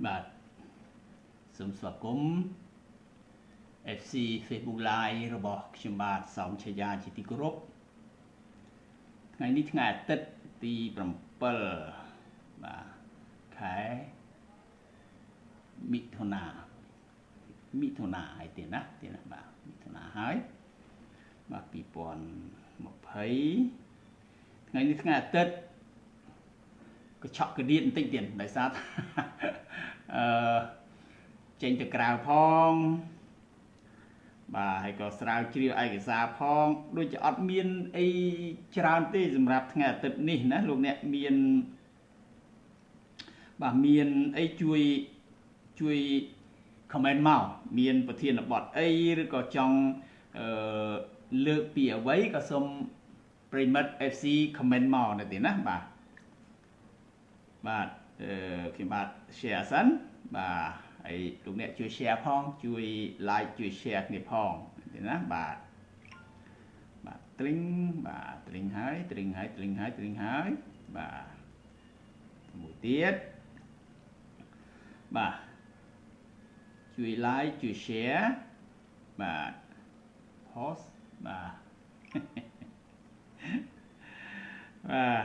បាទសូមស្វាគមន៍ FC Facebook Live របស់ខ្ញុំបាទសំឆាយាជាទីគោរពថ្ងៃនេះថ្ងៃអាទិត្យទី7បាទខែមិថុនាហើយទៀតណាបាទមិថុនាហើយបាទ2020ថ្ងៃនេះថ្ងៃអាទិត្យកញ្ឆក់កដៀតបន្តិចទៀតដោយសារចេញទៅក្រៅផងបាទហើយក៏ស្រាវជ្រាវឯកសារផងដូចជាអត់មានអីច្រើនទេសម្រាប់ថ្ងៃអាទិត្យនេះណាលោកអ្នកមានអីជួយ comment មកមានប្រធានបទអីឬក៏ចង់លើកពីអ្វីក៏សូមប្រិមិត្ត FC comment មកនៅទីណាបាទខ្ញុំបាទ share សិនបាទហើយលោកអ្នកជួយ share ផងជួយ like ជួយ share គ្នាផងទេណាបាទត្រិញហើយបាទមួយទៀតបាទជួយ like ជួយ share បាទ post បាទបាទ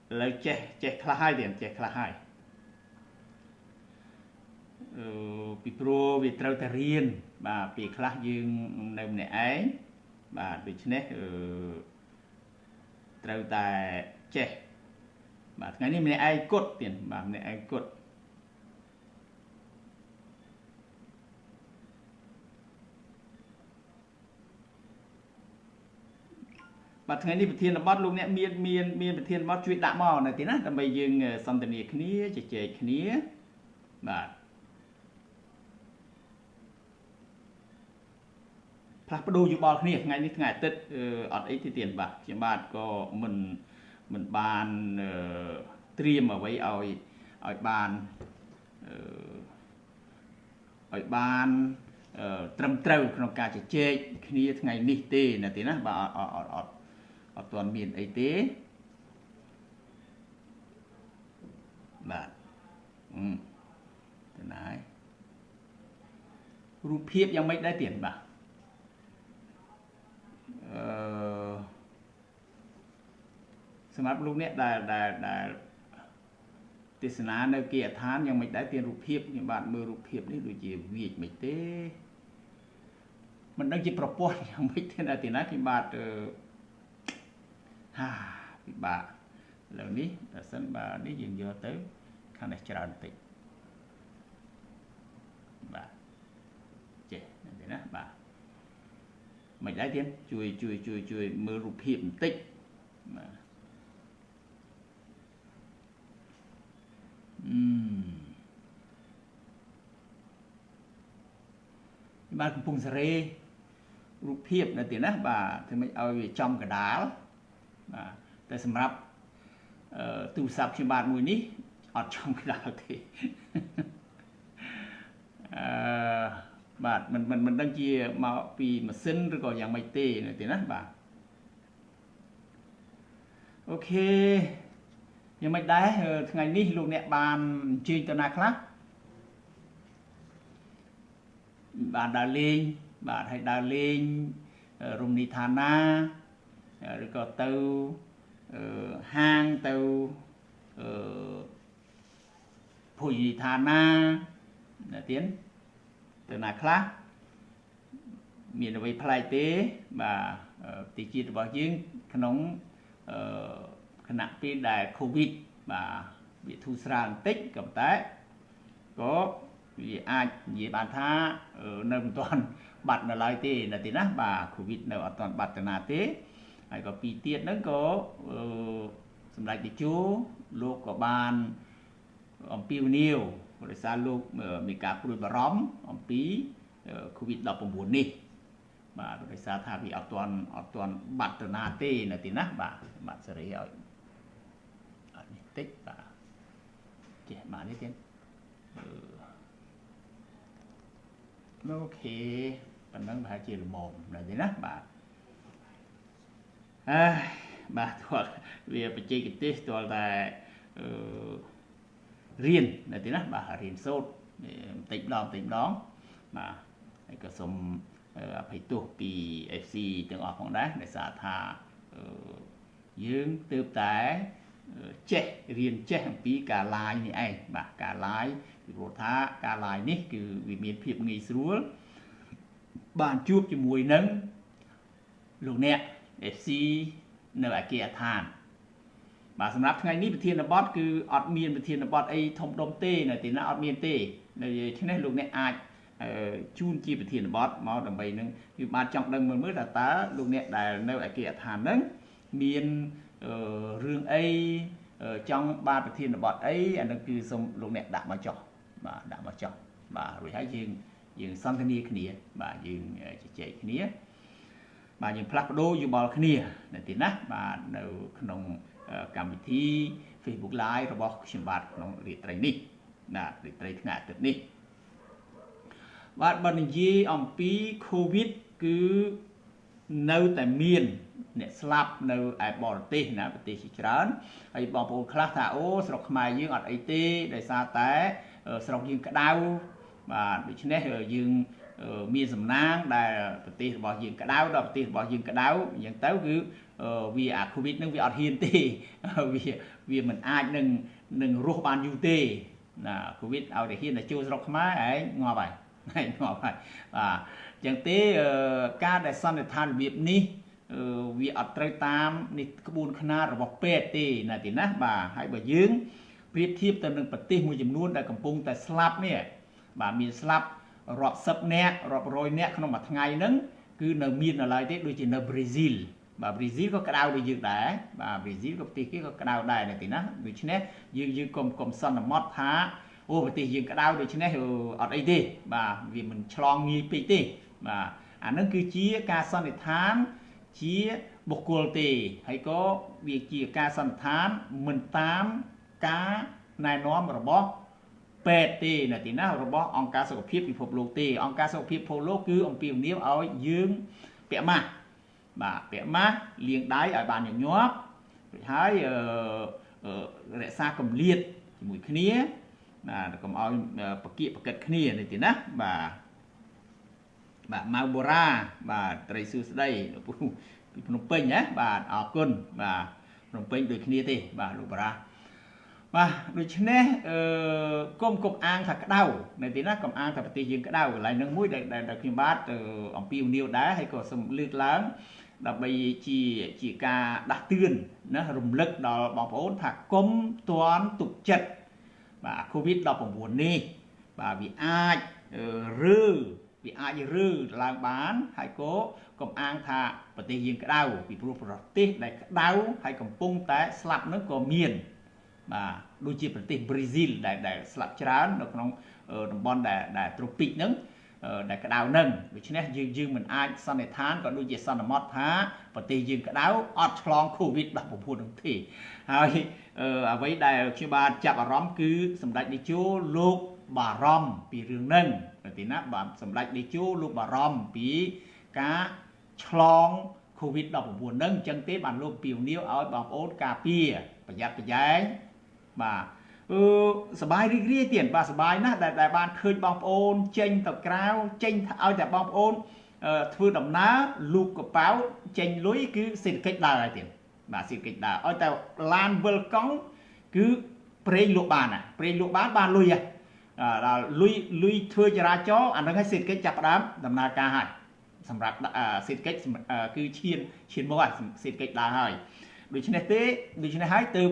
ឥឡូវចេះខ្លះហើយទៀតចេះខ្លះហើយពីព្រោះវាត្រូវតែរៀនបាទពេលខ្លះយើងនៅម្នាក់ឯងបាទដូច្នេះត្រូវតែចេះបាទថ្ងៃនេះម្នាក់ឯងគត់ទៀតបាទម្នាក់ឯងគត់បាទថ្ងៃនេះប្រធានបទលោកអ្នកមានប្រធានបទជួយដាក់មកនៅទីណាដើម្បីយើងសន្ទនាគ្នាជជែកគ្នាបាទផ្លាស់ប្ដូរយោបល់គ្នាថ្ងៃនេះថ្ងៃអាទិត្យអត់អីទេទៀតបាទខ្ញុំបាទក៏មិនបានត្រៀមអ្វីឲ្យបានត្រឹមត្រូវក្នុងការជជែកគ្នាថ្ងៃនេះទេណាទីណាបាទអត់ទាន់មានអីទេបាទទៅណាហើយរូបភាពយ៉ាងម៉េចដែរទៀតបាទសម្រាប់លោកអ្នកដែលទេសនានៅគេអដ្ឋានយ៉ាងម៉េចដែរទៀតរូបភាពខ្ញុំបាទមើលរូបភាពនេះដូចជាវាចមិនទេមិនដឹងជាប្រព័ន្ធយ៉ាងម៉េចទេណាទីណាខ្ញុំបាទពិបាកឥឡូវនេះបើសិនបាទនេះយើងយកទៅខាងនេះច្រើនបន្តិចបាទចេះទេណាបាទមិនដែរទៀតជួយមើលរូបភាពបន្តិចបាទកំពុងសេរីរូបភាពនៅទីណាបាទធ្វើម៉េចឲ្យវាចំកដាលបាទតែសម្រាប់ទូរស័ព្ទខ្ញុំបាទមួយនេះអត់ចំកដាលទេបាទមិនដឹងជាមកពីម៉ាស៊ីនឬក៏យ៉ាងម៉េចទេនៅទីណាបាទអូខេយ៉ាងម៉េចដែរថ្ងៃនេះលោកអ្នកបានអញ្ជើញទៅណាខ្លះបានដើរលេងបាទឲ្យដើរលេងរមណីយដ្ឋានណាឬក៏ទៅហាងទៅភោជនីយដ្ឋានណាទៀតទៅណាខ្លះមានអ្វីប្លែកទេបាទទីជាតិរបស់យើងក្នុងខណៈពេលដែលកូវីដបាទវាធូរស្រាលបន្តិចក៏តែក៏វាអាចនិយាយបានថានៅមិនទាន់បាត់នៅឡើយទេនៅទីណាបាទកូវីដនៅអត់ទាន់បាត់ទៅណាទេហើយក៏ពីទៀតហ្នឹងក៏សម្ដេចតេជោលោកក៏បានអំពាវនាវដោយសារលោកមានការព្រួយបារម្ភអំពី COVID-19 នេះបាទដោយសារថាវាអត់ទាន់បាត់ទៅណាទេនៅទីណាបាទសេរីឲ្យអត់នេះតិចបាទចេះបាទនេះទៀតអូខេប៉ុណ្ណឹងប្រហែលជាល្មមនៅទីណាបាទបាទទាល់វាបច្ចេកទេសទាល់តែ riêng này tí bà riêng sốt tỉnh đón mà cái sông phải tu bị FC từng ở phòng đá để xả thả dương từ tại chết riêng chết hàng phí cả lái như ai mà cả lái rồi thả cả lái ní cứ vì miền phiệp nghỉ xuống bàn chuột cho mùi nâng lúc nè FC nơi kia than màสำหรับថ្ងៃនេះប្រធានបទគឺអត់មានប្រធានបទអីធំដុំទេនៅទីណាអត់មានទេនៅឆ្នេះលោកអ្នកអាចជូនជាប្រធានបទមកដើម្បីនឹងគឺបានចង់ដឹងមើលថាតើលោកអ្នកដែលនៅឯគេអដ្ឋានហ្នឹងមានរឿងអីចង់បានប្រធានបទអីអានឹងគឺសូមលោកអ្នកដាក់មកចុះបាទដាក់មកចុះបាទរួចហើយយើងសន្ទនាគ្នាបាទយើងជជែកគ្នាបាទយើងផ្លាស់ប្ដូរយោបល់គ្នានៅទីណាបាទនៅក្នុងកម្មវិធី Facebook Live របស់ខ្ញុំបាទក្នុងរាត្រីនេះណារាត្រីថ្ងៃអាទិត្យនេះបាទបើនិយាយអំពី COVID គឺនៅតែមានអ្នកស្លាប់នៅឯបរទេសណាប្រទេសជាច្រើនហើយបងប្អូនខ្លះថាអូស្រុកខ្មែរយើងអត់អីទេដោយសារតែស្រុកយើងក្តៅបាទដូច្នេះយើងមានសំណាងដែលប្រទេសរបស់យើងក្តៅដល់ប្រទេសរបស់យើងក្តៅអញ្ចឹងទៅគឺវាអា COVID នឹងវាអត់ហ៊ានទេវាមិនអាចនឹងរស់បានយូរទេណា COVID ឲ្យតែហ៊ានតែចូលស្រុកខ្មែរឯងងាប់ហើយបាទអញ្ចឹងទេការដែលសន្និដ្ឋានរបៀបនេះវាអត់ត្រូវតាមនេះក្បួនខ្នាតរបស់ពេទ្យទេណាទីណាបាទហើយបើយើងប្រៀបធៀបទៅនឹងប្រទេសមួយចំនួនដែលកំពុងតែស្លាប់នេះបាទមានស្លាប់រាប់សិបនាក់រាប់រយនាក់ក្នុងមួយថ្ងៃហ្នឹងគឺនៅមាននៅឡើយទេដូចជានៅប្រេស៊ីលបាទប្រេស៊ីលក៏ក្តៅដូចយើងដែរបាទប្រេស៊ីលក៏ប្រទេសគេក៏ក្តៅដែរណាទីណាដូច្នេះយើងកុំសន្មត់ថាអូប្រទេសយើងក្តៅដូច្នេះអត់អីទេបាទវាមិនឆ្លងងាយពេកទេបាទអានឹងគឺជាការសន្និដ្ឋានជាបុគ្គលទេហើយក៏វាជាការសន្និដ្ឋានមិនតាមការណែនាំរបស់ពេទ្យទេណាទីណារបស់អង្គការសុខភាពពិភពលោកទេអង្គការសុខភាពពិភពលោកគឺអំពាវនាវឲ្យយើងពាក់ម៉ាស់បាទពាក់ម៉ាស់លាងដៃឲ្យបានញញឹមរួចហើយរក្សាគម្លាតជាមួយគ្នាណាកុំឲ្យប្រកៀកប្រកិតគ្នានេះទីណាបាទម៉ៅបូរ៉ាបាទត្រីសួស្ដីពីភ្នំពេញណាបាទអរគុណបាទភ្នំពេញដូចគ្នាទេបាទលោកបារ៉ាបាទដូច្នេះកុំអាងថាក្តៅនៅទីណាកុំអាងថាប្រទេសយើងក្តៅកន្លែងនឹងមួយដែលខ្ញុំបាទអំពីនីវដែរហើយក៏សូមលើកឡើងដើម្បីជាការដាស់តឿនណារំលឹកដល់បងប្អូនថាកុំទាន់ទុកចិត្តបាទ COVID-19 នេះបាទវាអាចរើឡើងបានហើយក៏កុំអាងថាប្រទេសយើងក្តៅពីព្រោះប្រទេសដែលក្តៅហើយកំពុងតែស្លាប់នឹងក៏មានបាទដូចជាប្រទេសប្រេស៊ីលដែលស្លាប់ច្រើននៅក្នុងតំបន់ដែលត្រូពិកហ្នឹងដែលក្តៅហ្នឹងដូច្នេះយើងមិនអាចសន្និដ្ឋានក៏ដូចជាសន្មត់ថាប្រទេសយើងក្តៅអត់ឆ្លង COVID-19 ហ្នឹងទេហើយអ្វីដែលខ្ញុំបានចាប់អារម្មណ៍គឺសម្ដេចនាយកលោកបារម្ភពីរឿងហ្នឹងទីណាបាទសម្ដេចនាយកលោកបារម្ភពីការឆ្លង COVID-19 ហ្នឹងអញ្ចឹងទេបានលោកពីវនាវឲ្យបងប្អូនការពារប្រយ័ត្នប្រយែងបាទសบายរីករាយទៀតបាទសบายណាស់ដែលបានឃើញបងប្អូនចេញទៅក្រៅចេញឲ្យតែបងប្អូនធ្វើដំណើរលូកកប៉ៅចេញលុយគឺសេដ្ឋកិច្ចដើរហើយទៀតបាទសេដ្ឋកិច្ចដើរឲ្យតែឡានវិលកង់គឺប្រេងលក់បានបានលុយដល់លុយធ្វើចរាចរណ៍អានឹងឲ្យសេដ្ឋកិច្ចចាប់ផ្ដើមដំណើរការហើយសម្រាប់សេដ្ឋកិច្ចគឺឈានមកហើយសេដ្ឋកិច្ចដើរហើយដូច្នេះហើយទៅ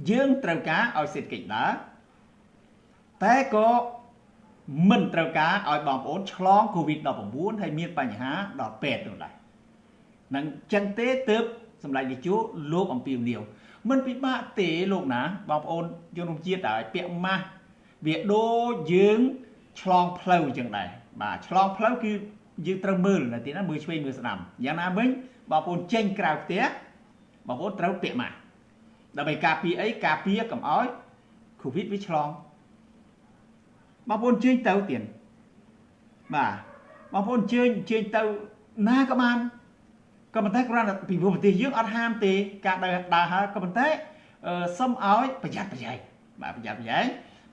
យើងត្រូវការឲ្យសេដ្ឋកិច្ចដើរតែក៏មិនត្រូវការឲ្យបងប្អូនឆ្លង COVID-19 ហើយមានបញ្ហាដល់ពេទ្យនោះដែរនឹងចឹងទេទើបសម្ដេចនាយកលោកអំពីវនាវមិនពិបាកទេលោកណាបងប្អូនជនរួមជាតិឲ្យពាក់ម៉ាស់វាដូចយើងឆ្លងផ្លូវចឹងដែរបាទឆ្លងផ្លូវគឺយើងត្រូវមើលនៅទីណាមើលឆ្វេងមើលស្ដាំយ៉ាងណាមិញបងប្អូនចេញក្រៅផ្ទះបងប្អូនត្រូវពាក់ម៉ាស់ដើម្បីការពារអីការពារកុំឲ្យ COVID វាឆ្លងបងប្អូនជើញទៅទៀតបាទបងប្អូនជើញទៅណាក៏បានក៏ប៉ុន្តែគ្រាន់តែពីប្រទេសយើងអត់ហាមទេការដើរហើរក៏ប៉ុន្តែសុំឲ្យប្រយ័ត្នប្រយែង bà phải dạp giải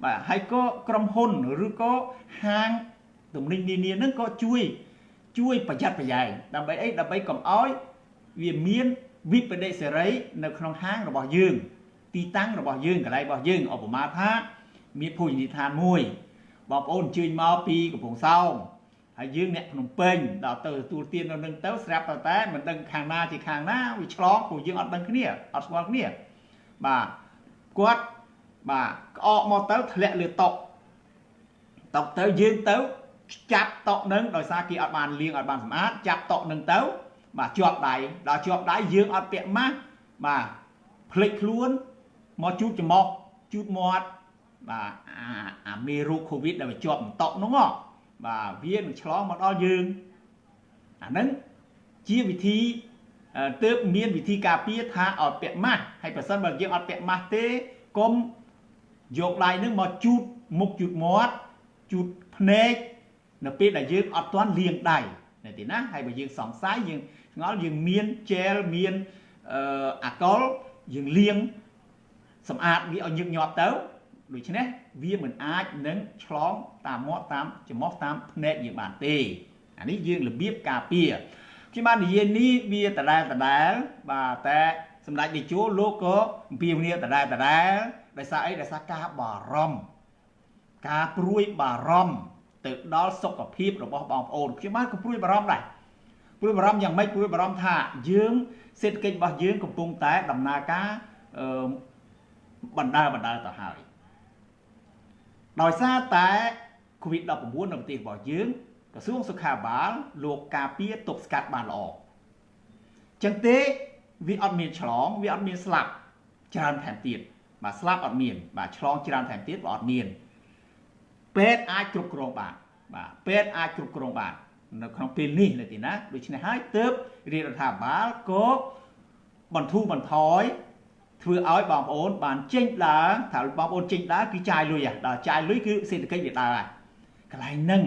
bà hay cóក្រុមហ៊ុន ឬក៏ហាងទំនិញនានានឹងក៏ជួយប្រយ័ត្នប្រយែងដើម្បីអីដើម្បីកុំឲ្យវាមានវិបដិសេរីនៅក្នុងហាងរបស់យើងទីតាំងរបស់យើងកន្លែងរបស់យើងឧបមាថាមានភោជនីយដ្ឋានមួយបងប្អូនអញ្ជើញមកពីកំពង់សោមហើយយើងអ្នកភ្នំពេញដល់ទៅទទួលទាននៅនឹងទៅស្រាប់តែមិនដឹងខាងណាជាខាងណាវាឆ្លងព្រោះយើងអត់ដឹងគ្នាអត់ស្គាល់គ្នាបាទគាត់បាទក្អកមកទៅធ្លាក់លើតុទៅយើងទៅចាប់តុនឹងដោយសារគេអត់បានលាងអត់បានសម្អាតចាប់តុនឹងទៅបាទជាប់ដៃដល់ជាប់ដៃយើងអត់ពាក់ម៉ាស់បាទភ្លេចខ្លួនមកជូតច្រមុះជូតមាត់បាទអាមេរោគកូវីដដែលវាជាប់តុនោះបាទវានឹងឆ្លងមកដល់យើងអាហ្នឹងជាវិធីទើបមានវិធីការពារថាឲ្យពាក់ម៉ាស់ហើយប្រសិនបើយើងអត់ពាក់ម៉ាស់ទេកុំយកដៃនឹងមកជូតមុខជូតមាត់ជូតភ្នែកនៅពេលដែលយើងអត់ទាន់លាងដៃនៅទីណាហើយបើយើងសង្ស័យយើងឆ្ងល់យើងមានជែលមានអាកុលយើងលាងសម្អាតវាឲ្យញឹកញាប់ទៅដូច្នេះវាមិនអាចនឹងឆ្លងតាមមាត់តាមច្រមុះតាមភ្នែកយើងបានទេអានេះយើងរបៀបការពារខ្ញុំបាននិយាយនេះវាដដែលបាទតែសម្ដេចនាយកលោកក៏អំពាវនាវដដែលដោយសារអីដោយសារការបារម្ភការព្រួយបារម្ភទៅដល់សុខភាពរបស់បងប្អូនខ្ញុំបានក៏ព្រួយបារម្ភដែរព្រួយបារម្ភយ៉ាងម៉េចព្រួយបារម្ភថាយើងសេដ្ឋកិច្ចរបស់យើងកំពុងតែដំណើរការបណ្ដើទៅហើយដោយសារតែ COVID-19 នៅប្រទេសរបស់យើងក្រសួងសុខាភិបាលលោកការពារទប់ស្កាត់បានល្អចឹងទេវាអត់មានឆ្លងវាអត់មានស្លាប់ច្រើនថែមទៀតបាទស្លាប់អត់មានបាទឆ្លងច្រើនថែមទៀតអត់មានពេទ្យអាចគ្រប់គ្រងបានបាទពេទ្យអាចគ្រប់គ្រងបាននៅក្នុងពេលនេះនៅទីណាដូច្នេះហើយទើបរាជរដ្ឋាភិបាលក៏បន្ធូរបន្ថយធ្វើឲ្យបងប្អូនបានចេញដើរថាបងប្អូនចេញដើរគឺចាយលុយដល់ចាយលុយគឺសេដ្ឋកិច្ចវាដើរហើយកន្លែងហ្នឹង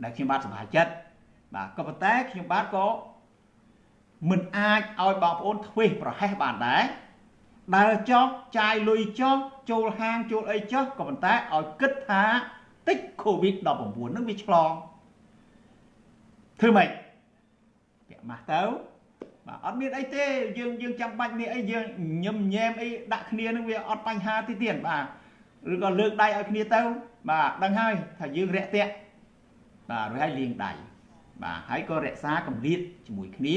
ដែលខ្ញុំបាទសប្បាយចិត្តបាទក៏ប៉ុន្តែខ្ញុំបាទក៏មិនអាចឲ្យបងប្អូនធ្វេសប្រហែសបានដែរដើរចោះចាយលុយចោះចូលហាងចូលអីចោះក៏ប៉ុន្តែឲ្យគិតថាតិច COVID-19 ហ្នឹងវាឆ្លងធ្វើម៉េចពាក់ម៉ាស់ទៅបាទអត់មានអីទេយើងចាំបាច់មានអីយើងញឹមញែមអីដាក់គ្នានឹងវាអត់បញ្ហាទេទៀតបាទឬក៏លើកដៃឲ្យគ្នាទៅបាទដឹងហើយថាយើងរាក់ទាក់បាទរួចហើយលាងដៃបាទហើយក៏រក្សាកម្រិតជាមួយគ្នា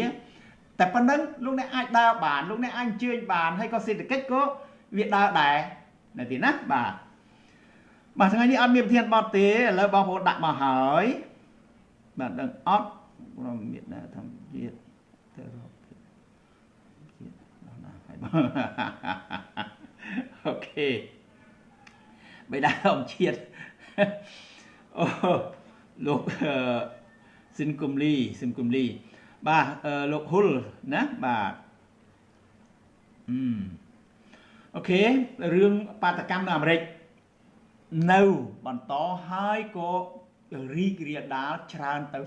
តែប៉ុណ្ណឹងលោកអ្នកអាចដើរបានលោកអ្នកអាចអញ្ជើញបានហើយក៏សេដ្ឋកិច្ចក៏វាដើរដែរនៅទីណាបាទថ្ងៃនេះអត់មានប្រធានបទទេឥឡូវបងប្អូនដាក់មកហើយបាទដឹងអត់មានធម្មជាតិទៅរកជាតិដល់ណាហើយបងអូខេបីដែរអង្គជាតិអូលោកស៊ីនគុំលីបាទលោកហ៊ុលណាបាទអូខេរឿងបាតកម្មនៅអាមេរិកនៅបន្តហើយក៏រីករាលដាលច្រើនទៅ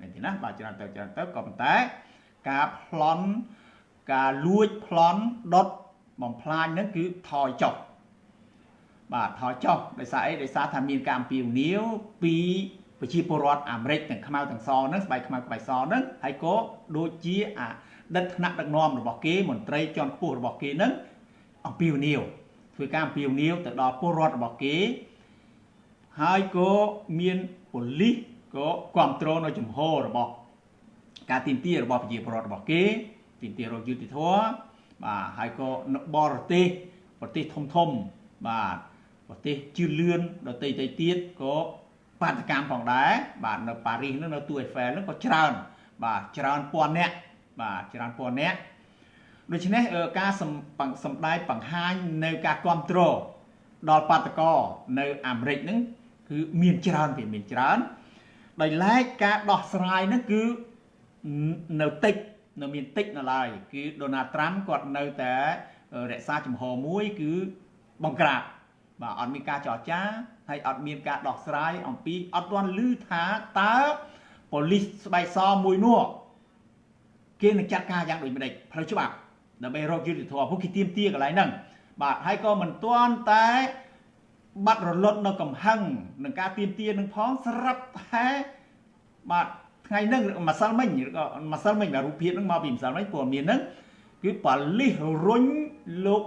នេះទេណាបាទច្រើនទៅក៏ប៉ុន្តែការប្លន់ការលួចប្លន់ដុតបំផ្លាញហ្នឹងគឺថយចុះបាទថយចុះដោយសារអីដោយសារថាមានការអំពាវនាវពីប្រជាពលរដ្ឋអាមេរិកទាំងខ្មៅទាំងសហ្នឹងស្បែកខ្មៅស្បែកសហ្នឹងហើយក៏ដូចជាអតីតថ្នាក់ដឹកនាំរបស់គេមន្ត្រីជាន់ខ្ពស់របស់គេហ្នឹងអំពាវនាវធ្វើការអំពាវនាវទៅដល់ពលរដ្ឋរបស់គេហើយក៏មានប៉ូលីសក៏គ្រប់គ្រងនៅជំហររបស់ការទីមទារបស់ប្រជាពលរដ្ឋរបស់គេទីមទារកយុត្តិធម៌បាទហើយក៏បរទេសប្រទេសធំបាទប្រទេសជឿនលឿនដទៃទៀតក៏បាតកម្មផងដែរបាទនៅប៉ារីសនៅទូអេហ្វែលហ្នឹងក៏ច្រើនបាទច្រើនពាន់នាក់បាទច្រើនពាន់នាក់ដូច្នេះការសម្ដែងបង្ហាញនៅការគ្រប់គ្រងដល់បាតកោនៅអាមេរិកហ្នឹងគឺមានច្រើនវាមានច្រើនដោយឡែកការដោះស្រាយហ្នឹងគឺនៅតិចនៅមានតិចនៅឡើយគឺដូណាល់ត្រាំគាត់នៅតែរក្សាជំហរមួយគឺបង្ក្រាបបាទអត់មានការចរចាហើយអត់មានការដោះស្រាយអំពីអត់ទាន់ឮថាតើប៉ូលីសស្បែកសមួយនោះគេនឹងចាត់ការយ៉ាងដូចម្ដេចផ្លូវច្បាប់ដើម្បីរកយុត្តិធម៌ពួកគេទាមទារកន្លែងហ្នឹង បាទហើយក៏មិនទាន់តែបាត់រលត់នៅកំហឹងនឹងការទៀមទានឹងផងស្រាប់តែបាទថ្ងៃហ្នឹងម្សិលមិញឬក៏ម្សិលមិញបាទរូបភាពហ្នឹងមកពីម្សិលមិញព័ត៌មានហ្នឹងគឺប៉ូលីសរុញលោក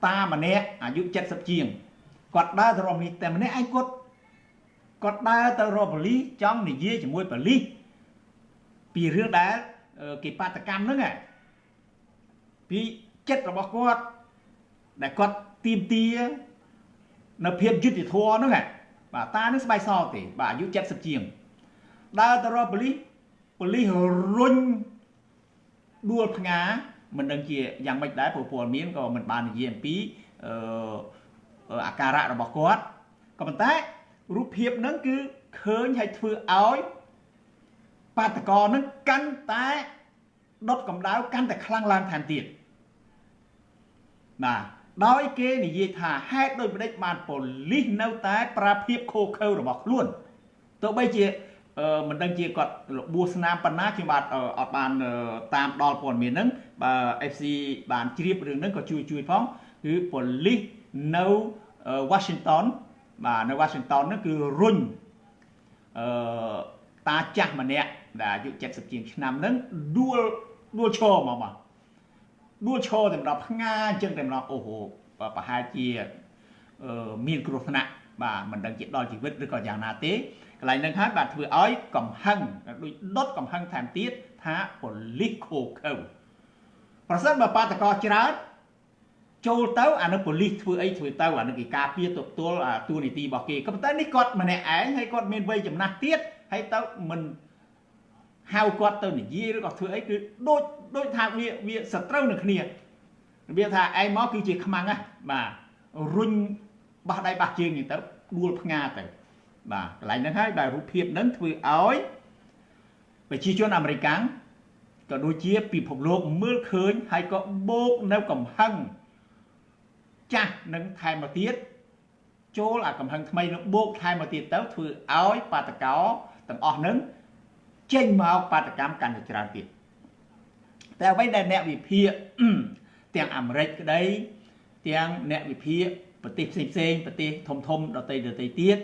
តាម្នាក់អាយុ70ជាងគាត់ដើរទៅរកនេះតែម្នាក់ឯងគាត់ដើរទៅរកប៉ូលីសចង់និយាយជាមួយប៉ូលីសពីរឿងដែលគេបាតកម្មហ្នឹងពីចិត្តរបស់គាត់ដែលគាត់ទៀមទានៅភាពយុត្តិធម៌ហ្នឹងបាទតានឹងស្បែកសទេបាទអាយុ70ជាងដើរទៅរកប៉ូលីសរុញដួលផ្ងាមិនដឹងជាយ៉ាងម៉េចដែរពលមានក៏មិនបាននិយាយអំពីអាការៈរបស់គាត់ក៏ប៉ុន្តែរូបភាពហ្នឹងគឺឃើញឲ្យធ្វើឲ្យបាតកោហ្នឹងកាន់តែដុតកម្ដៅកាន់តែខ្លាំងឡើងថែមទៀតបាទដោយគេនិយាយថាហេតុដូចម្ដេចបានប៉ូលីសនៅតែប្រើភាពខូខើរបស់ខ្លួនទោះបីជាមិនដឹងជាគាត់របួសស្នាមប៉ុណ្ណាខ្ញុំបាទអត់បានតាមដល់ព័ត៌មានហ្នឹងបើ FC បានជ្រាបរឿងហ្នឹងក៏ជួយផងគឺប៉ូលីសនៅ Washington បាទនៅ Washington ហ្នឹងគឺរុញតាចាស់ម្នាក់ដែលអាយុ70ជាងឆ្នាំហ្នឹងដួលឈរមកបាទដួលឈរតែម្ដងផ្ងាអញ្ចឹងតែម្ដងអូហូប្រហែលជាមានគ្រោះថ្នាក់បាទមិនដឹងជាដល់ជីវិតឬក៏យ៉ាងណាទេកន្លែងហ្នឹងហើយបាទធ្វើឲ្យកំហឹងដូចដុតកំហឹងថែមទៀតថាប៉ូលីសខូខើប្រសិនបើបាតកោច្រើនចូលទៅអានឹងប៉ូលីសធ្វើអីធ្វើទៅអានឹងគេការពារទប់ទល់ទូនីតិរបស់គេក៏ប៉ុន្តែនេះគាត់ម្នាក់ឯងហើយគាត់មានវ័យចំណាស់ទៀតហើយទៅមិនហៅគាត់ទៅនិយាយឬក៏ធ្វើអីគឺដូចថាវាសត្រូវនឹងគ្នាវាថាឯងមកគឺជាខ្មាំងណាបាទរុញបោះដៃបោះជើងហ្នឹងទៅដួលផ្ងាទៅបាទកន្លែងហ្នឹងហើយបាទរូបភាពហ្នឹងធ្វើឲ្យប្រជាជនអាមេរិកក៏ដូចជាពិភពលោកមើលឃើញហើយក៏បូកនៅកំហឹងចាស់នឹងថែមមកទៀតចូលអាកំហឹងថ្មីនឹងបូកថែមមកទៀតទៅធ្វើឲ្យបាតកោទាំងអស់ហ្នឹងចេញមកបាតកម្មកាន់តែច្រើនទៀតតែអ្វីដែលអ្នកវិភាគទាំងអាមេរិកក្តីទាំងអ្នកវិភាគប្រទេសផ្សេងប្រទេសធំដទៃទៀត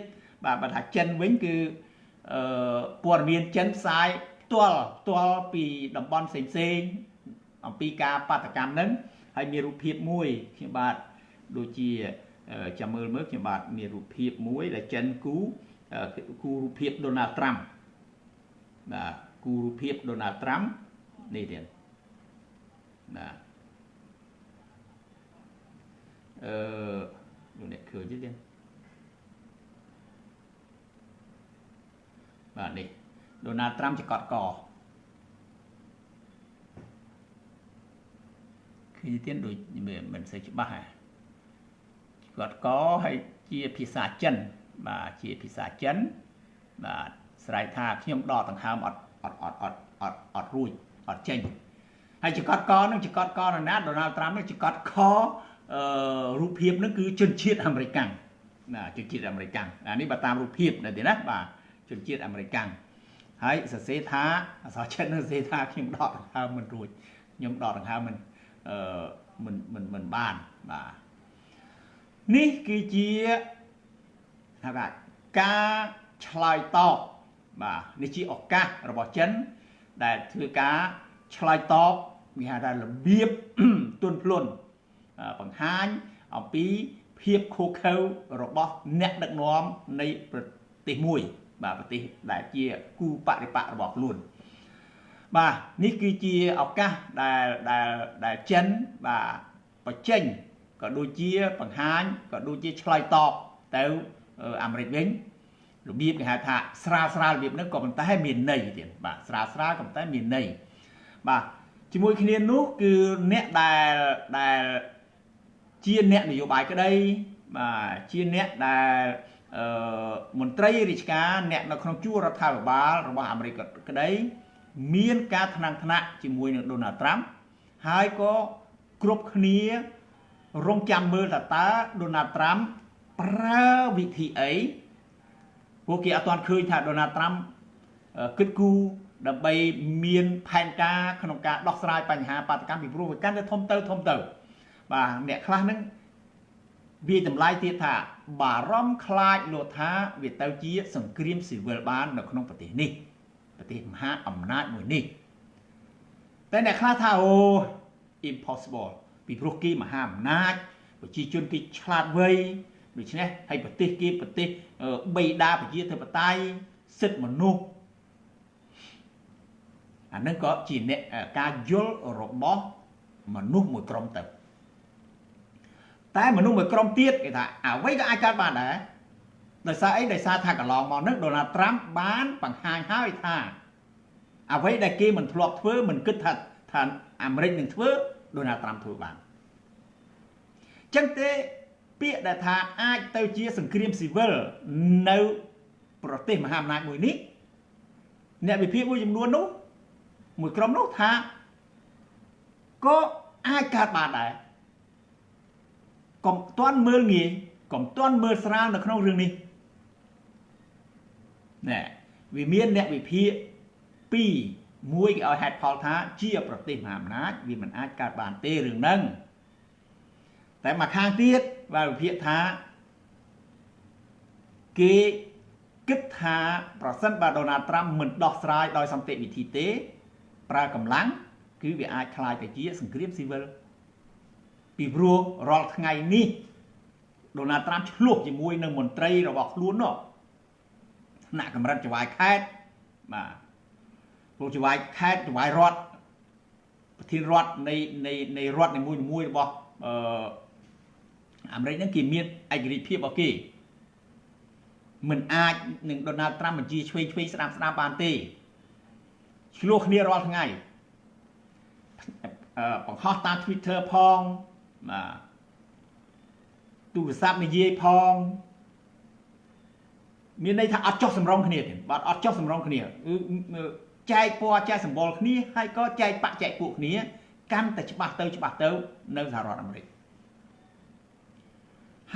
បាទថាចិនវិញគឺព័ត៌មានចិនផ្សាយផ្ទាល់ពីតំបន់ផ្សេងអំពីការបាតកម្មហ្នឹងហើយមានរូបភាពមួយខ្ញុំបាទដូចជាចាំមើលខ្ញុំបាទមានរូបភាពមួយដែលចិនគូរូបភាពដូណាល់ត្រាំបាទគូរូបភាពដូណាល់ត្រាំនេះទៀតបាទលោកអ្នកឃើញទេបាទនេះដូណាល់ត្រាំចកតកឃើញទៀតដូចមិនសូវច្បាស់ចកតកហើយជាភាសាចិនបាទជាភាសាចិនបាទស្រែកថាខ្ញុំដកដង្ហើមអត់រួចអត់ចេញហើយចកតកនឹងចកតកនរណាដូណាល់ត្រាំនឹងចកតខរូបភាពនឹងគឺជនជាតិអាមេរិកណាជនជាតិអាមេរិកអានេះបើតាមរូបភាពនៅទីណាបាទជនជាតិអាមេរិកហើយសរសេរថាអក្សរចិននឹងសរសេរថាខ្ញុំដកដង្ហើមមិនរួចខ្ញុំដកដង្ហើមមិនបានបាទនេះគឺជាថាការឆ្លើយតបបាទនេះជាឱកាសរបស់ចិនដែលធ្វើការឆ្លើយតបគេហៅថារបៀបទន់ភ្លន់បង្ហាញអំពីភាពខុសខើរបស់អ្នកដឹកនាំនៃប្រទេសមួយបាទប្រទេសដែលជាគូបរិបត្តិរបស់ខ្លួនបាទនេះគឺជាឱកាសដែលចិនបាទបញ្ចេញក៏ដូចជាបង្ហាញក៏ដូចជាឆ្លើយតបទៅអាមេរិកវិញរបៀបគេហៅថាស្រាលរបៀបហ្នឹងក៏ប៉ុន្តែមានន័យទៀតបាទស្រាលក៏ប៉ុន្តែមានន័យបាទជាមួយគ្នានោះគឺអ្នកដែលជាអ្នកនយោបាយក្តីបាទជាអ្នកដែលមន្ត្រីរាជការអ្នកនៅក្នុងជួររដ្ឋាភិបាលរបស់អាមេរិកក្តីមានការថ្នាក់ជាមួយនឹងដូណាល់ត្រាំហើយក៏គ្រប់គ្នារងចាំមើលតើដូណាល់ត្រាំប្រើវិធីអីពួកគេអត់ទាន់ឃើញថាដូណាល់ត្រាំគិតគូរដើម្បីមានផែនការក្នុងការដោះស្រាយបញ្ហាបាតុកម្មពីព្រោះវាកាន់តែធំទៅបាទអ្នកខ្លះហ្នឹង vì tầm lai tiết thả bà rõm khai lộ thá về tao chia sẵn krim sĩ vợ bán ở trongประเทศนี้ประเทศมหาอำนาจមួយនេះតែអ្នកខ្លះថាអូ impossible ពីព្រោះគេមហាអំណាចប្រជាជនគេឆ្លាតវៃដូច្នេះហើយប្រទេសគេប្រទេសបៃតាប្រជាធិបតេយ្យសិទ្ធិមនុស្សអានឹងក៏ជាអ្នកការយល់របស់មនុស្សមួយក្រុមទៅតែមនុស្សមួយក្រុមទៀតគេថាអ្វីក៏អាចកើតបានដែរដោយសារអីដោយសារថាកន្លងមកនេះដូណាល់ត្រាំបានបង្ហាញហើយថាអ្វីដែលគេមិនធ្លាប់ធ្វើមិនគិតថាអាមេរិកនឹងធ្វើដូណាល់ត្រាំធ្វើបានចឹងទេពាក្យដែលថាអាចទៅជាសង្គ្រាមស៊ីវិលនៅប្រទេសមហាអំណាចមួយនេះអ្នកវិភាគមួយចំនួននោះមួយក្រុមនោះថាក៏អាចកើតបានដែរកុំទាន់មើលងាយកុំទាន់មើលស្រាលនៅក្នុងរឿងនេះណែវាមានអ្នកវិភាគពីរមួយគេឲ្យហេតុផលថាជាប្រទេសមហាអំណាចវាមិនអាចកើតបានទេរឿងហ្នឹងតែមកខាងទៀតបាទវិភាគថាគេគិតថាប្រសិនបើដូណាល់ត្រាំមិនដោះស្រាយដោយសន្តិវិធីទេប្រើកម្លាំងគឺវាអាចคล้ายទៅជាសង្គ្រាមស៊ីវិលពីព្រោះរាល់ថ្ងៃនេះដូណាល់ត្រាំឆ្លោះជាមួយនឹងមន្ត្រីរបស់ខ្លួននោះថ្នាក់កម្រិតចៅហ្វាយខេត្តបាទពួកចៅហ្វាយខេត្តចៅហ្វាយរដ្ឋប្រធានរដ្ឋនៃរដ្ឋនីមួយៗរបស់អាមេរិកហ្នឹងគេមានឯករាជ្យភាពរបស់គេមិនអាចនឹងដូណាល់ត្រាំបញ្ជាឆ្វេងស្ដាប់បានទេឆ្លោះគ្នារាល់ថ្ងៃបង្ហោះតាម Twitter ផងបាទទូរស័ព្ទនិយាយផងមានន័យថាអត់ចុះសម្រងគ្នាទេបាទអត់ចុះសម្រងគ្នាចែកពណ៌ចែកសម្បល់គ្នាហើយក៏ចែកបកចែកពួកគ្នាកាន់តែច្បាស់ទៅនៅសហរដ្ឋអាមេរិក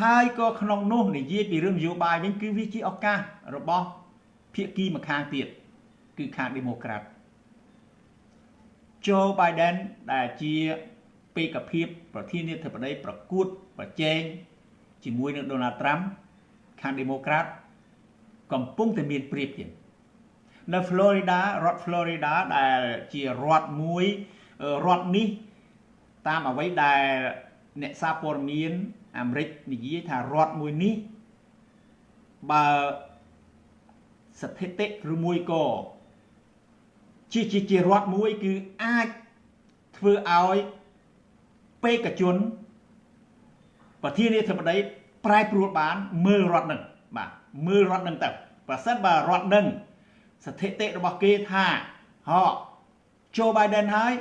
ហើយក៏ក្នុងនោះនិយាយពីរឿងនយោបាយវិញគឺវាជាឱកាសរបស់ភាគីម្ខាងទៀតគឺខាង Democrat Joe Biden ដែលជាបេក្ខភាពប្រធានាធិបតីប្រកួតប្រជែងជាមួយនឹង Donald Trump ខាង Democrat កំពុងតែមានព្រៀបទៀតនៅ Florida រដ្ឋ Florida ដែលជារដ្ឋមួយរដ្ឋនេះតាមអ្វីដែលអ្នកសារព័ត៌មានអាមេរិកនិយាយថារដ្ឋមួយនេះបើស្ថិតិឬមួយក៏ជារដ្ឋមួយគឺអាចធ្វើឲ្យបេក្ខជនប្រធានាធិបតីប្រែប្រួលបានមើលរដ្ឋនឹងបាទមើលរដ្ឋនឹងទៅបើសិនបើរដ្ឋនឹងស្ថិតិរបស់គេថាJoe Biden ហើយ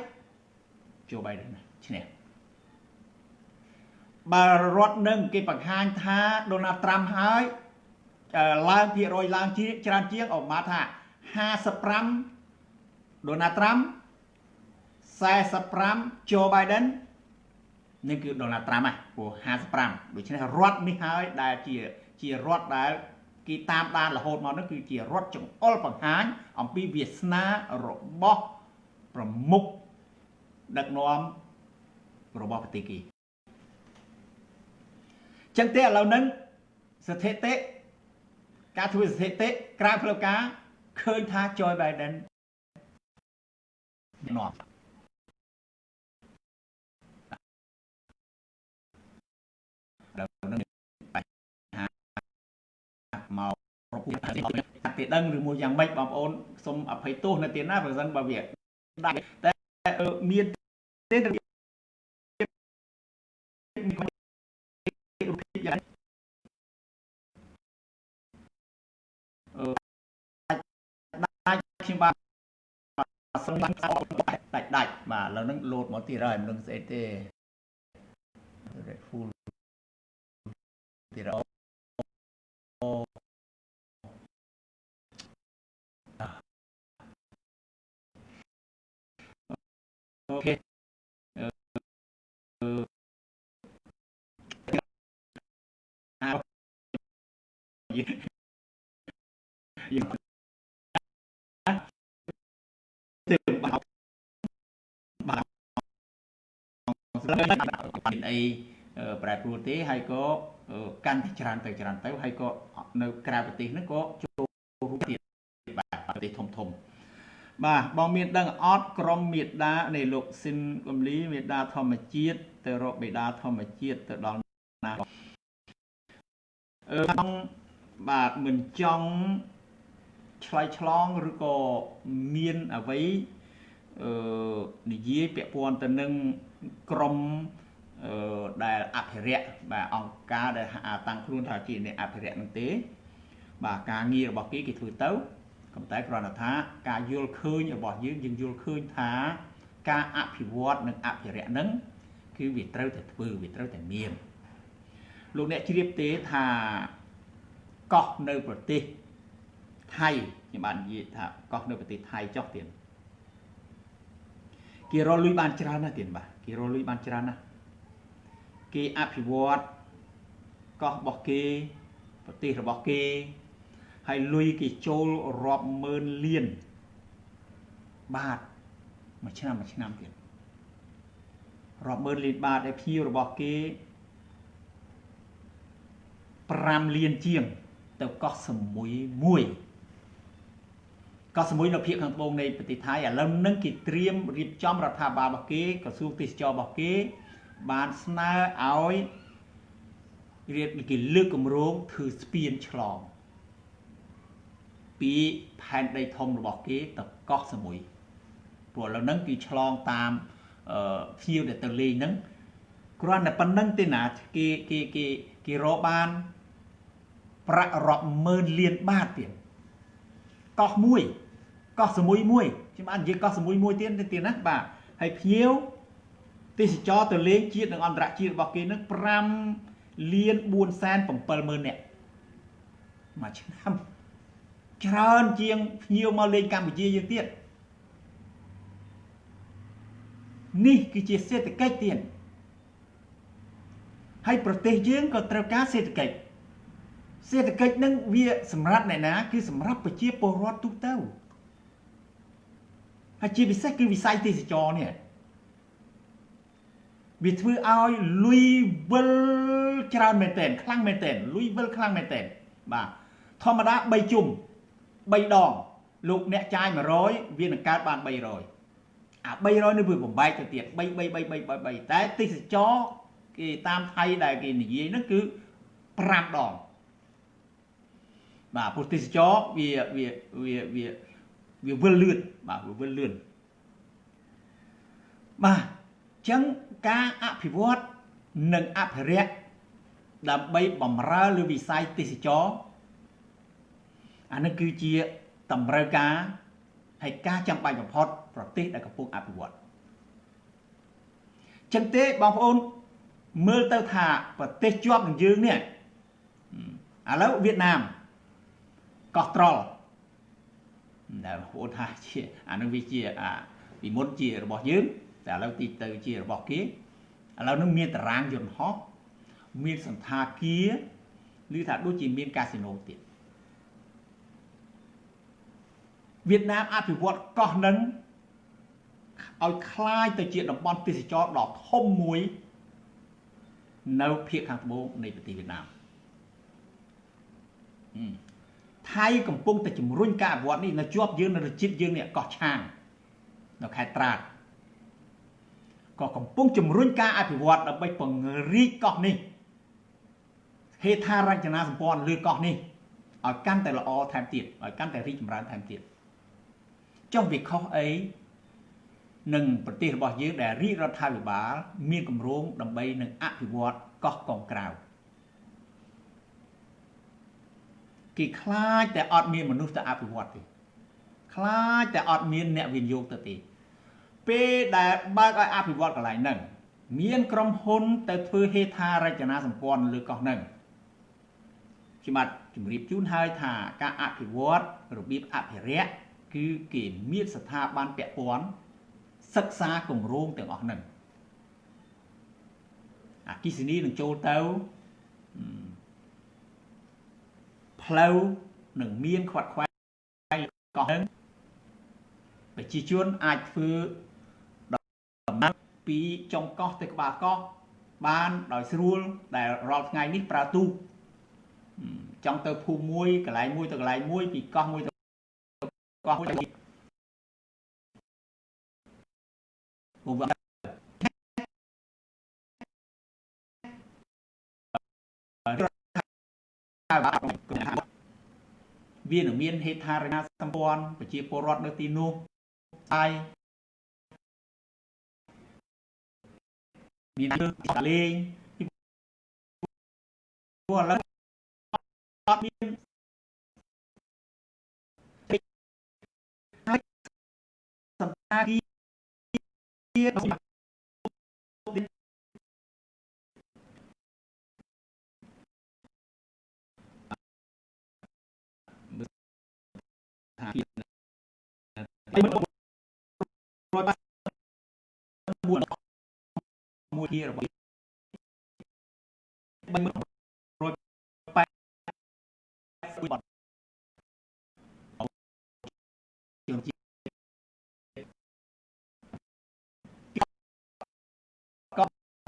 Joe Biden ឈ្នះបើរដ្ឋនឹងគេបង្ហាញថា Donald Trump ហើយឡើងភាគរយឡើងច្រើនជាងអមថា55 Donald Trump 45 Joe Biden នេះគឺ Donald Trump ព្រោះ55ដូច្នេះរដ្ឋនេះហើយដែលជារដ្ឋដែលគេតាមដានរហូតមកនោះគឺជារដ្ឋចង្អុលបង្ហាញអំពីវាសនារបស់ប្រមុខដឹកនាំរបស់ប្រទេសគេចឹងទេឥឡូវហ្នឹងស្ថិតិការធ្វើស្ថិតិក្រៅផ្លូវការឃើញថា Joe Biden នាំមកប្រពន្ធទីដឹងឬមួយយ៉ាងម៉េចបងប្អូនសូមអភ័យទោសនៅទីណាបើមិនបើវាតែមានទេរូបភាពយ៉ាងដាច់ខ្ញុំបាទសំឡេងដាច់បាទឥឡូវហ្នឹងលោតមកទៀតហើយមិនដឹងស្អីទេ full ទៀតអូខេយើងទៅបាទអី ប្រែប្រួលទេហើយក៏កាន់តែច្រើនទៅហើយក៏នៅក្រៅប្រទេសហ្នឹងក៏ចូលរួមទៀតបាទប្រទេសធំបាទបងមានដឹងអត់ក្រុមមេដានៃលោកស៊ីនកំលីមេដាធម្មជាតិទៅរកបេដាធម្មជាតិទៅដល់ណាបាទមិនចង់ឆ្លើយឆ្លងឬក៏មានអ្វីនិយាយពាក់ព័ន្ធទៅនឹងក្រុមដែលអភិរក្សបាទអង្គការដែលតាំងខ្លួនថាជាអ្នកអភិរក្សនឹងទេបាទការងាររបស់គេធ្វើទៅប៉ុន្តែគ្រាន់តែថាការយល់ឃើញរបស់យើងយល់ឃើញថាការអភិវឌ្ឍនិងអភិរក្សនឹងគឺវាត្រូវតែធ្វើវាត្រូវតែមានលោកអ្នកជ្រាបទេថាកោះនៅប្រទេសថៃខ្ញុំបាននិយាយថាកោះនៅប្រទេសថៃចុះទៀតគេរកលុយបានច្រើនណាស់ទៀតបាទគេរកលុយបានច្រើនណាស់គេអភិវឌ្ឍកោះរបស់គេប្រទេសរបស់គេហើយលុយគេចូលរាប់ម៉ឺនលានបាតមួយឆ្នាំទៀតរាប់ម៉ឺនលានបាតហើយភ្ញៀវរបស់គេ5លានជាងទៅកោះសមុយមួយកោះសមុយនៅភាគខាងត្បូងនៃប្រទេសថៃឥឡូវនឹងគេត្រៀមរៀបចំរដ្ឋាភិបាលរបស់គេក្រសួងទេសចររបស់គេបានស្នើឲ្យគេលើកគម្រោងធ្វើស្ពានឆ្លងពីផែនដីធំរបស់គេទៅកោះសមុយព្រោះឥឡូវហ្នឹងគេឆ្លងតាមភ្ញៀវដែលទៅលេងហ្នឹងគ្រាន់តែប៉ុណ្្នឹងទេណាគេរកបានប្រាក់រាប់ម៉ឺនលានបាតទៀតកោះមួយកោះសមុយមួយខ្ញុំបាននិយាយកោះសមុយមួយទៀតណាបាទហើយភ្ញៀវទេសចរទៅលេងជាតិនិងអន្តរជាតិរបស់គេនឹង5លាន470,000នាក់មួយឆ្នាំច្រើនជាងភ្ញៀវមកលេងកម្ពុជាយើងទៀតនេះគឺជាសេដ្ឋកិច្ចទៀតហើយប្រទេសយើងក៏ត្រូវការសេដ្ឋកិច្ចនឹងវាសម្រាប់អ្នកណាគឺសម្រាប់ប្រជាពលរដ្ឋទូទៅហើយជាពិសេសគឺវិស័យទេសចរនេះវាធ្វើឲ្យលុយវិលច្រើនមែនទែនខ្លាំងមែនទែនលុយវិលខ្លាំងមែនទែនបាទធម្មតា3ជុំ3ដងលោកអ្នកចាយ100វានឹងកើតបាន300អា300នេះវាបំបែកទៅទៀត3តែទេសចរគេតាមថៃដែលគេនិយាយហ្នឹងគឺ5ដងបាទព្រោះទេសចរវាវិលលឿនបាទវាវិលលឿនបាទអញ្ចឹងការអភិវឌ្ឍនិងអភិរក្សដើម្បីបម្រើលើវិស័យទេសចរអានេះគឺជាតម្រូវការហើយការចាំបាច់បំផុតប្រទេសដែលកំពុងអភិវឌ្ឍចឹងទេបងប្អូនមើលទៅថាប្រទេសជាប់នឹងយើងនេះឥឡូវវៀតណាមកោះត្រល់ដែលបងប្អូនថាជាអានឹងវាជាពីមុនជារបស់យើងតែឥឡូវទីទៅជារបស់គេឥឡូវនឹងមានតារាងយន្តហោះមានសន្តាគារឬថាដូចជាមានកាស៊ីណូទៀតវៀតណាមអភិវឌ្ឍកោះនឹងឲ្យคล้ายទៅជាតំបន់ទេសចរដ៏ធំមួយនៅភាគខាងត្បូងនៃប្រទេសវៀតណាមថៃកំពុងតែជំរុញការអភិវឌ្ឍនេះនៅជាប់យើងនៅជាតិយើងនេះកោះឆាងនៅខេត្តត្រាតក៏កំពុងជំរុញការអភិវឌ្ឍដើម្បីពង្រីកកោះនេះហេដ្ឋារចនាសម្ព័ន្ធលើកោះនេះឲ្យកាន់តែល្អថែមទៀតឲ្យកាន់តែរីកចម្រើនថែមទៀតចុះវាខុសអីនឹងប្រទេសរបស់យើងដែលរាជរដ្ឋាភិបាលមានគម្រោងដើម្បីនឹងអភិវឌ្ឍកោះកុងក្រៅគេខ្លាចតែអត់មានមនុស្សទៅអភិវឌ្ឍទេខ្លាចតែអត់មានអ្នកវិនិយោគទៅទេពេលដែលបើកឲ្យអភិវឌ្ឍកន្លែងហ្នឹងមានក្រុមហ៊ុនទៅធ្វើហេដ្ឋារចនាសម្ព័ន្ធលើកោះហ្នឹងខ្ញុំបាទជម្រាបជូនហើយថាការអភិវឌ្ឍរបៀបអភិរក្សគឺគេមានស្ថាប័នពាក់ព័ន្ធសិក្សាគម្រោងទាំងអស់ហ្នឹងអគិសនីនឹងចូលទៅផ្លូវនឹងមានខ្វាត់ខ្វែងកោះហ្នឹងប្រជាជនអាចធ្វើដំណើរពីចុងកោះទៅក្បាលកោះ បានដោយស្រួលដែលរាល់ថ្ងៃនេះប្រើទូកចង់ទៅភូមិមួយកន្លែងមួយទៅកន្លែងមួយពីកោះមួយទៅកោះមួយទៅវានឹងមានហេដ្ឋារចនាសម្ព័ន្ធប្រជាពលរដ្ឋនៅទីនោះហើយមានលេងព្រោះឥឡូវអត់មានសន្តាគារមួយជារបស់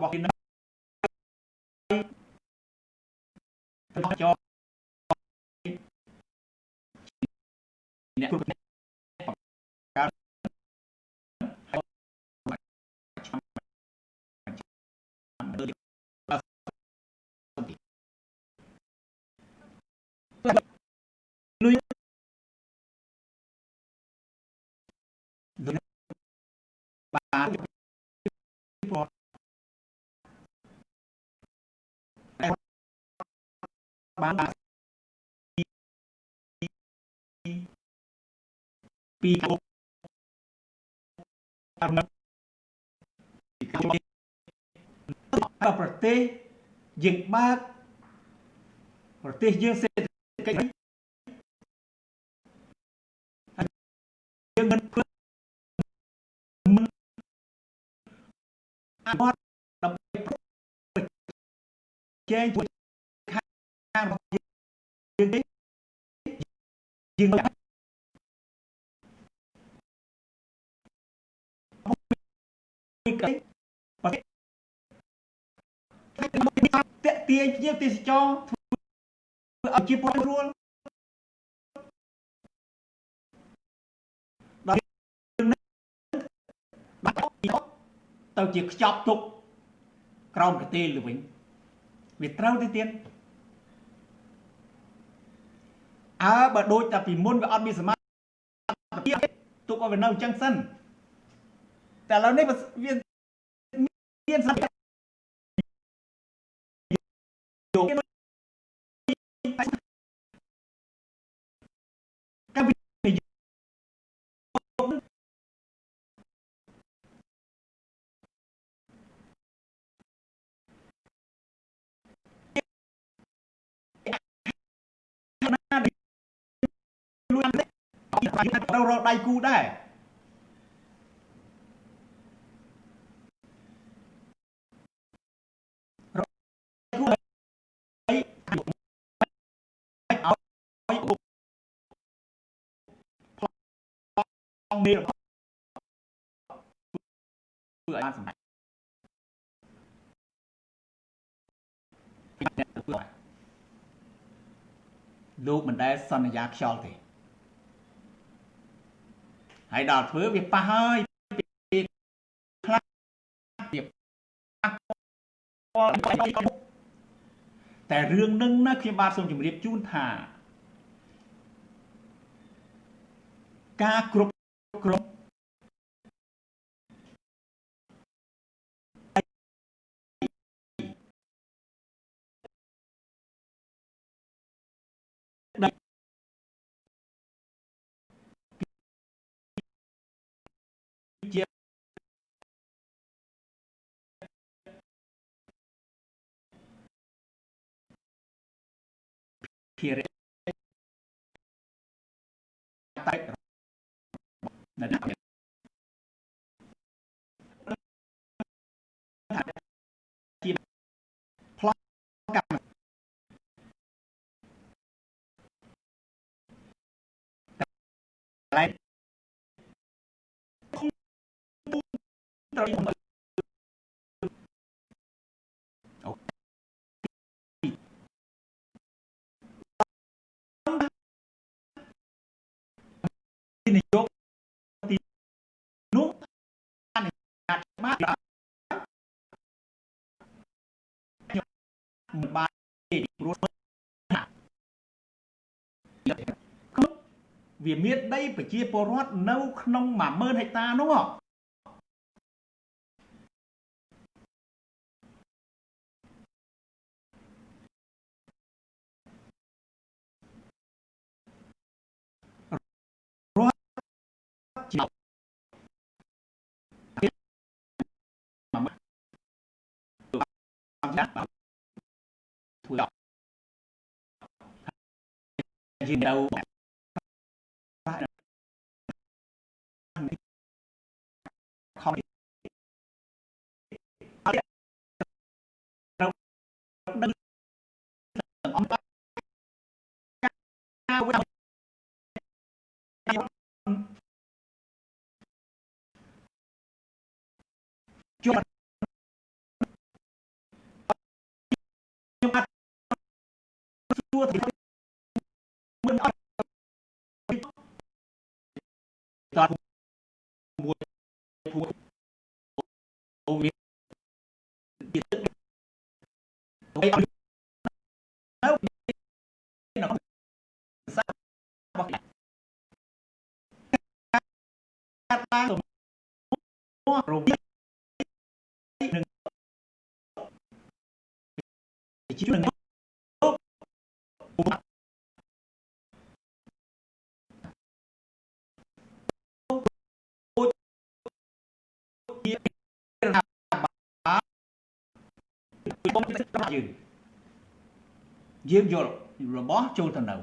របស់នេះចោអ្នកគ្រប់ការលុយបានបានពីប្រទេសយើងបើកប្រទេសយើងសេដ្ឋកិច្ចយើងមិនធ្វើមិនអនុវត្តដើម្បីប្រជែងជួយខាងរបស់យើងទេយើងប្រទេសតាក់ទាញភ្ញៀវទេសចរធ្វើឲ្យជាពលរដ្ឋរួលដល់ទៅជាខ្ចប់ទុកក្រោមកទេលទៅវិញវាត្រូវទៅទៀតបើដូចតែពីមុនវាអត់មានសមត្ថភាពទុកឲ្យវានៅអញ្ចឹងសិនតែឥឡូវនេះវាមានសមត្ថភាពយកកម្មវិធីលួចត្រូវរកដៃគូដែរមេរបស់ធ្វើឲ្យបានសម្រេចលោកមិនដែលសន្យាខ្យល់ទេហើយដល់ធ្វើវាប៉ះហើយខ្លះវាប៉ះតែរឿងនឹងណាខ្ញុំបាទសូមជម្រាបជូនថាការគ្រប់គ្រងជាភារៈតែនៅជាផ្លោះកម្មតែត្រូវ นายกទីនោះបានច្បាស់ខ្ញុំបានព្រោះវាមានដីប្រជាពលរដ្ឋនៅក្នុង10000 ហិកតានោះធ្វើដល់យើងទៅខំដឹងអង្គការជួបខ្ញុំអត់ជួបមិនអត់តតមួយភួរអូវាទៀតទៅនៅសារបស់កាត់ឡើងរំនឹងជានឹងយើងយករបស់ចូលទៅនៅ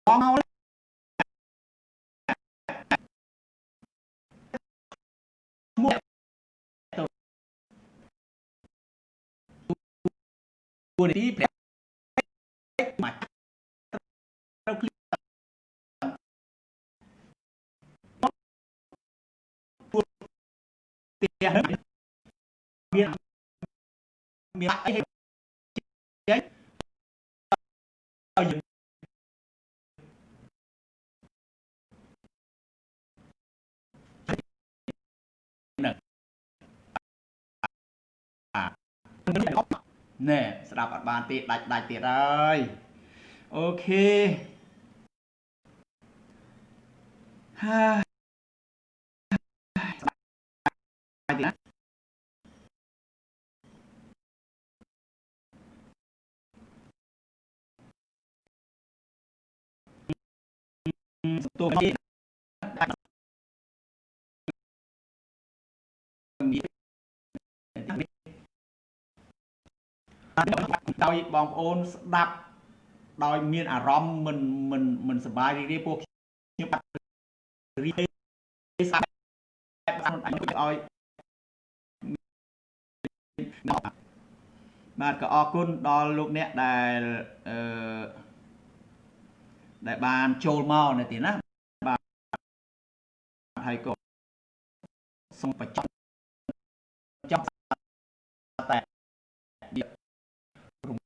កងមកមួយគួរទីប្រមកត្រូវគ្លីផ្ទះមានអីចេះឲ្យយើងណែស្ដាប់អត់បានទេដាច់ទៀតហើយអូខេហើយណាទូនេះដោយបងប្អូនស្ដាប់ដោយមានអារម្មណ៍មិនសប្បាយរីករាយពួកខ្ញុំបាត់រីករាយស្ដាប់បានអញឲ្យបាទក៏អរគុណដល់លោកអ្នកដែលបានចូលមកនៅទីណាបាទហើយក៏សូមបញ្ចប់តែរំ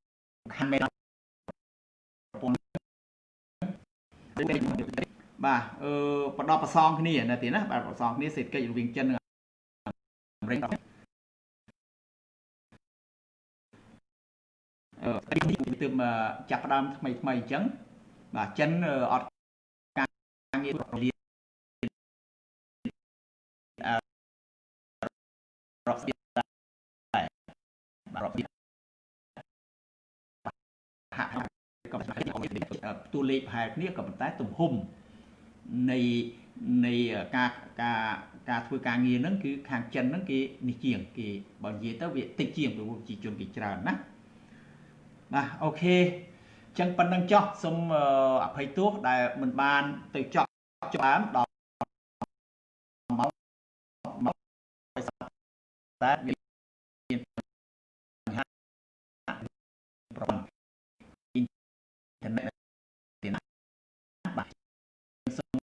ខានមែនប្រពន្ធបាទបដប្រសងគ្នានៅទីណាបាទប្រសងគ្នាសេដ្ឋកិច្ចរវាងចិននិងអាមេរិកទើបចាប់ផ្ដើមថ្មីអញ្ចឹងបាទចិនអត់ការងាររៀនរកទៀតបាទរកទៀតក៏តួលេខប្រហែលគ្នាក៏ប៉ុន្តែទំហំនៃការធ្វើការងារហ្នឹងគឺខាងចិនហ្នឹងគេនេះជាងគេបើនិយាយទៅវាតិចជាងព្រោះប្រជាជនគេច្រើនណាបាទអូខេចឹងប៉ុណ្្នឹងចោះសូមអភ័យទោសដែលមិនបានទៅចប់បានដល់មកតែ